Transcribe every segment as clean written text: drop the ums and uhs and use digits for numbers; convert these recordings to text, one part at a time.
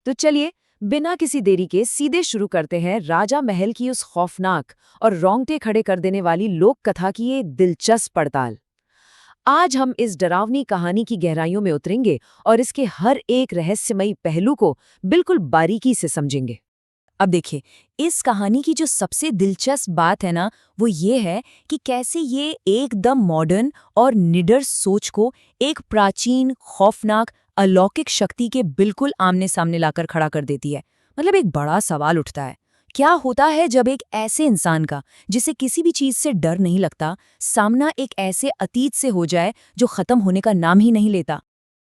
तो चलिए बिना किसी देरी के सीधे शुरू करते हैं राजा महल की उस खौफनाक और रोंगटे खड़े कर देने वाली लोक कथा की ये दिलचस्प पड़ताल। आज हम इस डरावनी कहानी की गहराइयों में उतरेंगे और इसके हर एक रहस्यमयी पहलू को बिल्कुल बारीकी से समझेंगे। अब देखिए, इस कहानी की जो सबसे दिलचस्प बात है ना, वो ये है कि कैसे ये एकदम मॉडर्न और निडर सोच को एक प्राचीन, खौफनाक, अलौकिक शक्ति के बिल्कुल आमने सामने लाकर खड़ा कर देती है। मतलब एक बड़ा सवाल उठता है, क्या होता है जब एक ऐसे इंसान का, जिसे किसी भी चीज से डर नहीं लगता, सामना एक ऐसे अतीत से हो जाए जो खत्म होने का नाम ही नहीं लेता।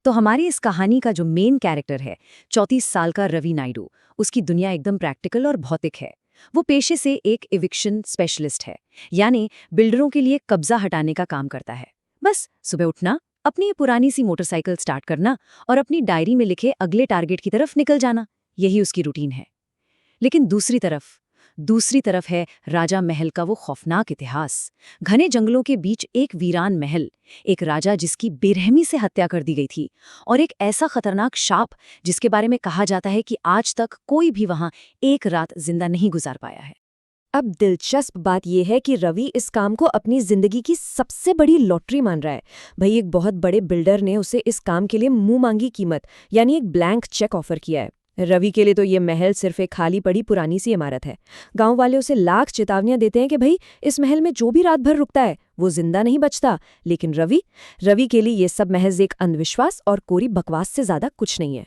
तो हमारी इस कहानी का जो मेन कैरेक्टर है, 34 साल का रवि नायडू, उसकी दुनिया एकदम प्रैक्टिकल और भौतिक है। वो पेशे से एक इविक्शन स्पेशलिस्ट है, यानी बिल्डरों के लिए कब्जा हटाने का काम करता है। बस सुबह उठना, अपनी पुरानी सी मोटरसाइकिल स्टार्ट करना और अपनी डायरी में लिखे अगले टारगेट की तरफ निकल जाना, यही उसकी रूटीन है। लेकिन दूसरी तरफ है राजा महल का वो खौफनाक इतिहास। घने जंगलों के बीच एक वीरान महल, एक राजा जिसकी बेरहमी से हत्या कर दी गई थी, और एक ऐसा खतरनाक शाप जिसके बारे में कहा जाता है कि आज तक कोई भी वहां एक रात जिंदा नहीं गुजार पाया है। अब दिलचस्प बात यह है कि रवि इस काम को अपनी जिंदगी की सबसे बड़ी लॉटरी मान रहा है। भाई, एक बहुत बड़े बिल्डर ने उसे इस काम के लिए मुंह मांगी कीमत यानी एक ब्लैंक चेक ऑफर किया है। रवि के लिए तो ये महल सिर्फ एक खाली पड़ी पुरानी सी इमारत है। गांव वाले उसे लाख चेतावनियां देते हैं कि भाई, इस महल में जो भी रात भर रुकता है वो जिंदा नहीं बचता। लेकिन रवि के लिए ये सब महज एक अंधविश्वास और कोरी बकवास से ज्यादा कुछ नहीं है।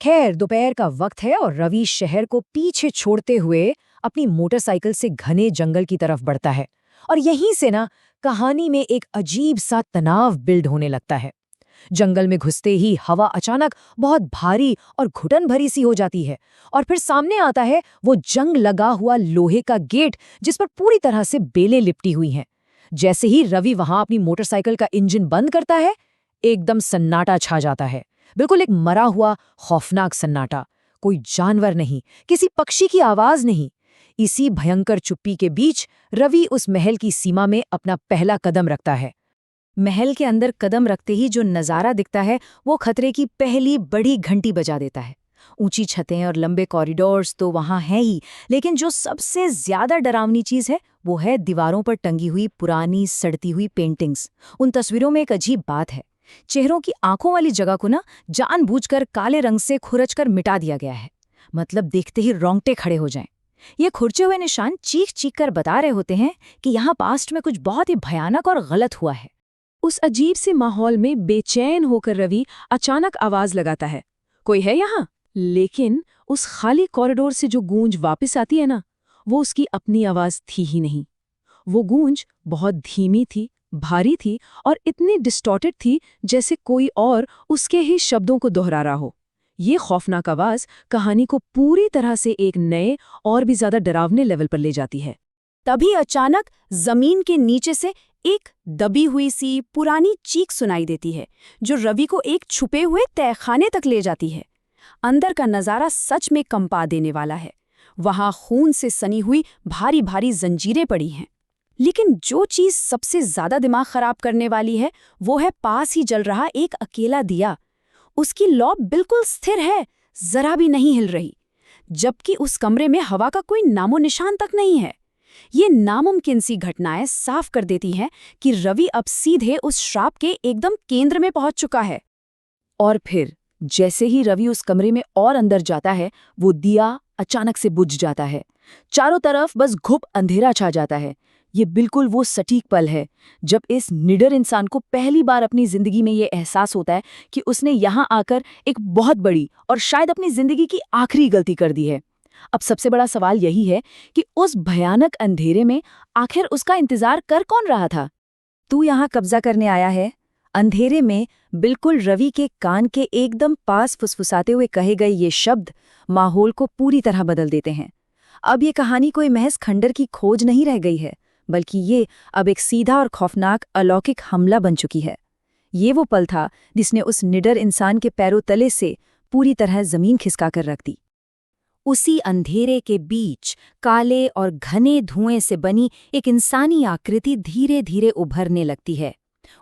खैर, दोपहर का वक्त है और रवि शहर को पीछे छोड़ते हुए अपनी मोटरसाइकिल से घने जंगल की तरफ बढ़ता है। और यहीं से ना कहानी में एक अजीब सा तनाव बिल्ड होने लगता है। जंगल में घुसते ही हवा अचानक बहुत भारी और घुटन भरी सी हो जाती है, और फिर सामने आता है वो जंग लगा हुआ लोहे का गेट जिस पर पूरी तरह से बेलें लिपटी हुई हैं। जैसे ही रवि वहां अपनी मोटरसाइकिल का इंजन बंद करता है, एकदम सन्नाटा छा जाता है। बिल्कुल एक मरा हुआ खौफनाक सन्नाटा। कोई जानवर नहीं, किसी पक्षी की आवाज नहीं। इसी भयंकर चुप्पी के बीच रवि उस महल की सीमा में अपना पहला कदम रखता है। महल के अंदर कदम रखते ही जो नज़ारा दिखता है वो खतरे की पहली बड़ी घंटी बजा देता है। ऊंची छतें और लंबे कॉरिडोर्स तो वहां हैं ही, लेकिन जो सबसे ज्यादा डरावनी चीज है वो है दीवारों पर टंगी हुई पुरानी सड़ती हुई पेंटिंग्स। उन तस्वीरों में एक अजीब बात है, चेहरों की आंखों वाली जगह को ना जानबूझकर काले रंग से खुरचकर मिटा दिया गया है। मतलब देखते ही रोंगटे खड़े हो जाएं। ये खुरचे हुए निशान चीख चीख कर बता रहे होते हैं कि यहाँ पास्ट में कुछ बहुत ही भयानक और गलत हुआ है। उस अजीब से माहौल में बेचैन होकर रवि अचानक आवाज लगाता है, कोई है यहाँ? लेकिन उस खाली कॉरिडोर से जो गूंज वापस आती है ना, वो उसकी अपनी आवाज थी ही नहीं। वो गूंज बहुत धीमी थी, भारी थी और इतनी डिस्टॉर्टेड थी जैसे कोई और उसके ही शब्दों को दोहरा रहा हो। ये खौफनाक आवाज कहानी को पूरी तरह से एक नए और भी ज्यादा डरावने लेवल पर ले जाती है। तभी अचानक जमीन के नीचे से एक दबी हुई सी पुरानी चीख सुनाई देती है, जो रवि को एक छुपे हुए तहखाने तक ले जाती है। अंदर का नजारा सच में कंपा देने वाला है। वहां खून से सनी हुई भारी भारी जंजीरें पड़ी हैं। लेकिन जो चीज सबसे ज्यादा दिमाग खराब करने वाली है वो है पास ही जल रहा एक अकेला दिया। उसकी लौ बिल्कुल स्थिर है, जरा भी नहीं हिल रही, जबकि उस कमरे में हवा का कोई नामो निशान तक नहीं है। ये नामुमकिन सी घटनाएं साफ कर देती हैं कि रवि अब सीधे उस श्राप के एकदम केंद्र में पहुंच चुका है। और फिर जैसे ही रवि उस कमरे में और अंदर जाता है, वो दिया अचानक से बुझ जाता है। चारों तरफ बस घुप अंधेरा छा जाता है। ये बिल्कुल वो सटीक पल है जब इस निडर इंसान को पहली बार अपनी जिंदगी में ये एहसास होता है कि उसने यहाँ आकर एक बहुत बड़ी और शायद अपनी जिंदगी की आखिरी गलती कर दी है। अब सबसे बड़ा सवाल यही है कि उस भयानक अंधेरे में आखिर उसका इंतजार कर कौन रहा था? तू यहाँ कब्जा करने आया है? अंधेरे में बिल्कुल रवि के कान के एकदम पास फुसफुसाते हुए कहे गए ये शब्द माहौल को पूरी तरह बदल देते हैं। अब ये कहानी कोई महज खंडर की खोज नहीं रह गई है, बल्कि ये अब एक सीधा और खौफनाक अलौकिक हमला बन चुकी है। ये वो पल था जिसने उस निडर इंसान के पैरों तले से पूरी तरह जमीन खिसका कर रख दी। उसी अंधेरे के बीच काले और घने धुएं से बनी एक इंसानी आकृति धीरे धीरे उभरने लगती है।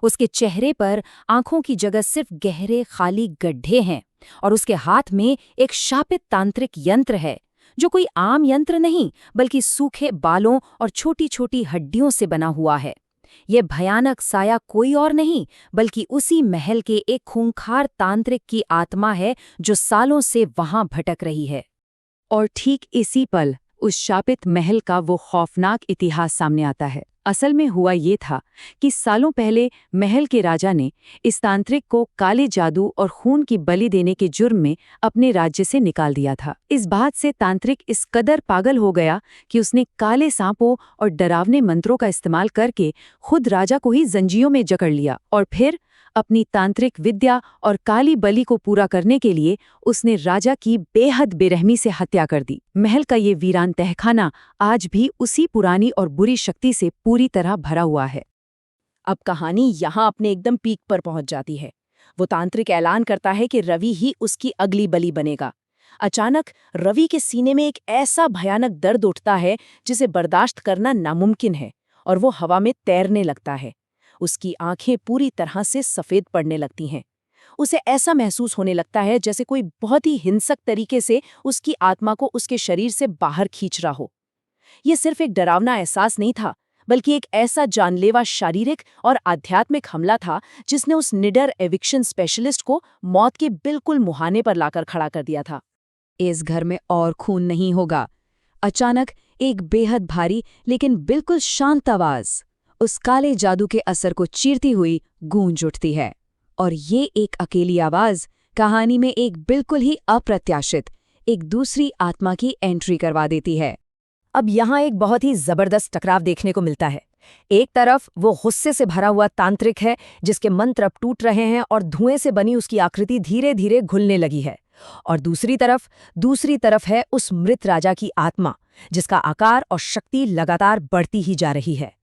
उसके चेहरे पर आंखों की जगह सिर्फ गहरे खाली गड्ढे हैं, और उसके हाथ में एक शापित तांत्रिक यंत्र है, जो कोई आम यंत्र नहीं बल्कि सूखे बालों और छोटी छोटी हड्डियों से बना हुआ है। यह भयानक साया कोई और नहीं बल्कि उसी महल के एक खूंखार तांत्रिक की आत्मा है जो सालों से वहां भटक रही है। और ठीक इसी पल उस शापित महल का वो खौफनाक इतिहास सामने आता है। असल में हुआ ये था कि सालों पहले महल के राजा ने इस तांत्रिक को काले जादू और खून की बलि देने के जुर्म में अपने राज्य से निकाल दिया था। इस बात से तांत्रिक इस कदर पागल हो गया कि उसने काले सांपों और डरावने मंत्रों का इस्तेमाल करके खुद राजा को ही जंजीरों में जकड़ लिया और फिर अपनी तांत्रिक विद्या और काली बलि को पूरा करने के लिए उसने राजा की बेहद बेरहमी से हत्या कर दी। महल का ये वीरान तहखाना आज भी उसी पुरानी और बुरी शक्ति से पूरी तरह भरा हुआ है। अब कहानी यहाँ अपने एकदम पीक पर पहुंच जाती है। वो तांत्रिक ऐलान करता है कि रवि ही उसकी अगली बलि बनेगा। अचानक रवि के सीने में एक ऐसा भयानक दर्द उठता है जिसे बर्दाश्त करना नामुमकिन है और वो हवा में तैरने लगता है। उसकी आंखें पूरी तरह से सफेद पड़ने लगती हैं। उसे ऐसा महसूस होने लगता है जैसे कोई बहुत ही हिंसक तरीके से उसकी आत्मा को उसके शरीर से बाहर खींच रहा हो। ये सिर्फ एक डरावना एहसास नहीं था, बल्कि एक ऐसा जानलेवा शारीरिक और आध्यात्मिक हमला था जिसने उस निडर एविक्शन स्पेशलिस्ट को मौत के बिल्कुल मुहाने पर लाकर खड़ा कर दिया था। इस घर में और खून नहीं होगा। अचानक एक बेहद भारी लेकिन बिल्कुल शांत आवाज उस काले जादू के असर को चीरती हुई गूंज उठती है। और ये एक अकेली आवाज कहानी में एक बिल्कुल ही अप्रत्याशित एक दूसरी आत्मा की एंट्री करवा देती है। अब यहाँ एक बहुत ही जबरदस्त टकराव देखने को मिलता है। एक तरफ वो गुस्से से भरा हुआ तांत्रिक है जिसके मंत्र अब टूट रहे हैं और धुएं से बनी उसकी आकृति धीरे धीरे घुलने लगी है, और दूसरी तरफ है उस मृत राजा की आत्मा जिसका आकार और शक्ति लगातार बढ़ती ही जा रही है।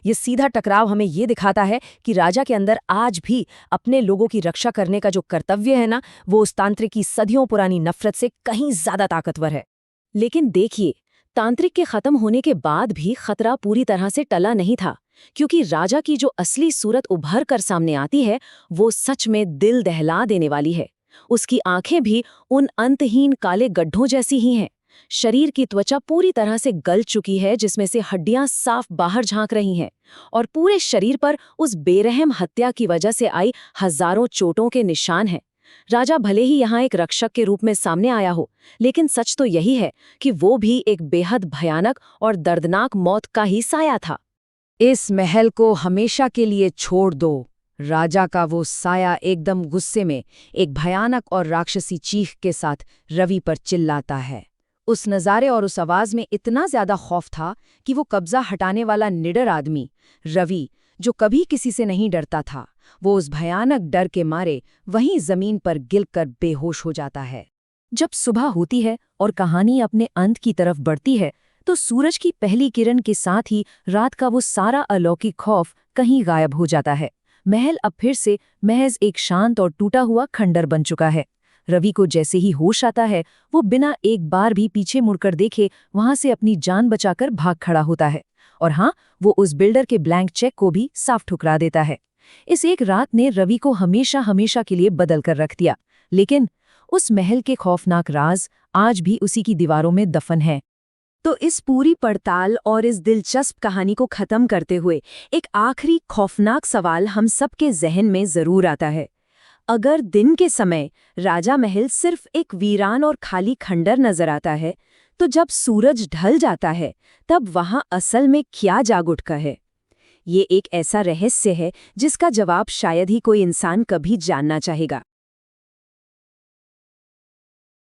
ये सीधा टकराव हमें ये दिखाता है कि राजा के अंदर आज भी अपने लोगों की रक्षा करने का जो कर्तव्य है ना, वो उस तांत्रिक की सदियों पुरानी नफरत से कहीं ज्यादा ताकतवर है। लेकिन देखिए, तांत्रिक के खत्म होने के बाद भी खतरा पूरी तरह से टला नहीं था, क्योंकि राजा की जो असली सूरत उभर कर सामने आती है वो सच में दिल दहला देने वाली है। उसकी आंखें भी उन अंतहीन काले गड्ढों जैसी ही हैं। शरीर की त्वचा पूरी तरह से गल चुकी है जिसमें से हड्डियां साफ बाहर झांक रही हैं, और पूरे शरीर पर उस बेरहम हत्या की वजह से आई हजारों चोटों के निशान हैं। राजा भले ही यहाँ एक रक्षक के रूप में सामने आया हो, लेकिन सच तो यही है कि वो भी एक बेहद भयानक और दर्दनाक मौत का ही साया था। इस महल को हमेशा के लिए छोड़ दो, राजा का वो साया एकदम गुस्से में एक भयानक और राक्षसी चीख के साथ रवि पर चिल्लाता है। उस नज़ारे और उस आवाज में इतना ज्यादा खौफ था कि वो कब्जा हटाने वाला निडर आदमी रवि, जो कभी किसी से नहीं डरता था, वो उस भयानक डर के मारे वहीं जमीन पर गिरकर बेहोश हो जाता है। जब सुबह होती है और कहानी अपने अंत की तरफ बढ़ती है, तो सूरज की पहली किरण के साथ ही रात का वो सारा अलौकिक खौफ कहीं गायब हो जाता है। महल अब फिर से महज एक शांत और टूटा हुआ खंडर बन चुका है। रवि को जैसे ही होश आता है, वो बिना एक बार भी पीछे मुड़कर देखे वहां से अपनी जान बचाकर भाग खड़ा होता है। और हाँ, वो उस बिल्डर के ब्लैंक चेक को भी साफ ठुकरा देता है। इस एक रात ने रवि को हमेशा हमेशा के लिए बदल कर रख दिया, लेकिन उस महल के खौफनाक राज आज भी उसी की दीवारों में दफन है। तो इस पूरी पड़ताल और इस दिलचस्प कहानी को खत्म करते हुए एक आखिरी खौफनाक सवाल हम सबके जहन में जरूर आता है। अगर दिन के समय राजा महल सिर्फ एक वीरान और खाली खंडर नजर आता है, तो जब सूरज ढल जाता है तब वहां असल में क्या जाग उठता है? ये एक ऐसा रहस्य है जिसका जवाब शायद ही कोई इंसान कभी जानना चाहेगा।